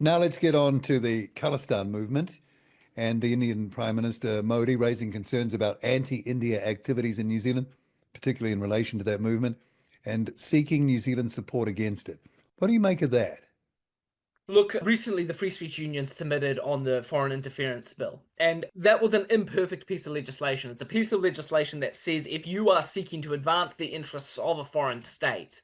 Now let's get on to the Khalistan movement and the Indian Prime Minister Modi raising concerns about anti-India activities in New Zealand, particularly in relation to that movement, and seeking New Zealand's support against it. What do you make of that? Look, recently the Free Speech Union submitted on the foreign interference bill, and that was an imperfect piece of legislation. It's a piece of legislation that says if you are seeking to advance the interests of a foreign state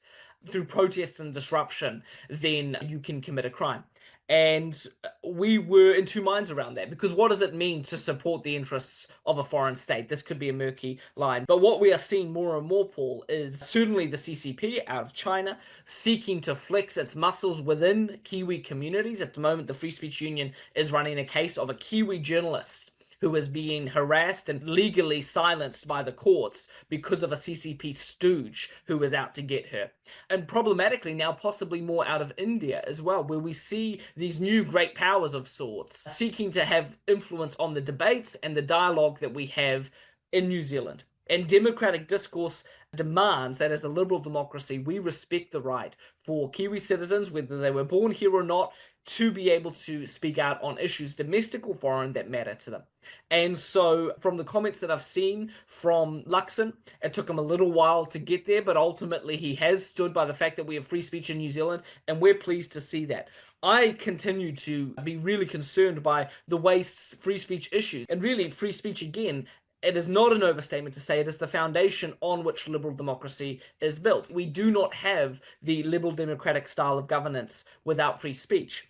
through protests and disruption, then you can commit a crime. And we were in two minds around that, because what does it mean to support the interests of a foreign state? This could be a murky line. But what we are seeing more and more, Paul, is certainly the CCP out of China seeking to flex its muscles within Kiwi communities. At the moment, the Free Speech Union is running a case of a Kiwi journalist who is being harassed and legally silenced by the courts because of a CCP stooge who was out to get her. And problematically now possibly more out of India as well, where we see these new great powers of sorts seeking to have influence on the debates and the dialogue that we have in New Zealand. And democratic discourse demands that as a liberal democracy, we respect the right for Kiwi citizens, whether they were born here or not, to be able to speak out on issues, domestic or foreign, that matter to them. And so, from the comments that I've seen from Luxon, it took him a little while to get there, but ultimately he has stood by the fact that we have free speech in New Zealand, and we're pleased to see that. I continue to be really concerned by the way free speech issues, and really free speech again, it is not an overstatement to say it is the foundation on which liberal democracy is built. We do not have the liberal democratic style of governance without free speech.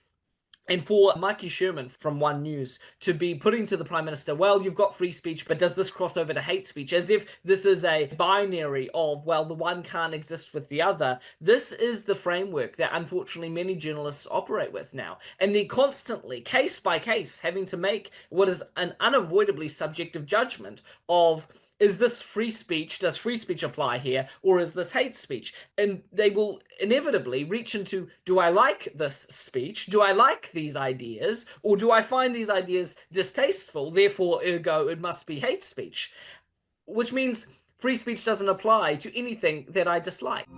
And for Mikey Sherman from One News to be putting to the Prime Minister, well, you've got free speech, but does this cross over to hate speech? As if this is a binary of, well, the one can't exist with the other. This is the framework that unfortunately many journalists operate with now. And they're constantly, case by case, having to make what is an unavoidably subjective judgment of, is this free speech? Does free speech apply here? Or is this hate speech? And they will inevitably reach into, do I like this speech? Do I like these ideas? Or do I find these ideas distasteful? Therefore, ergo, it must be hate speech. Which means free speech doesn't apply to anything that I dislike.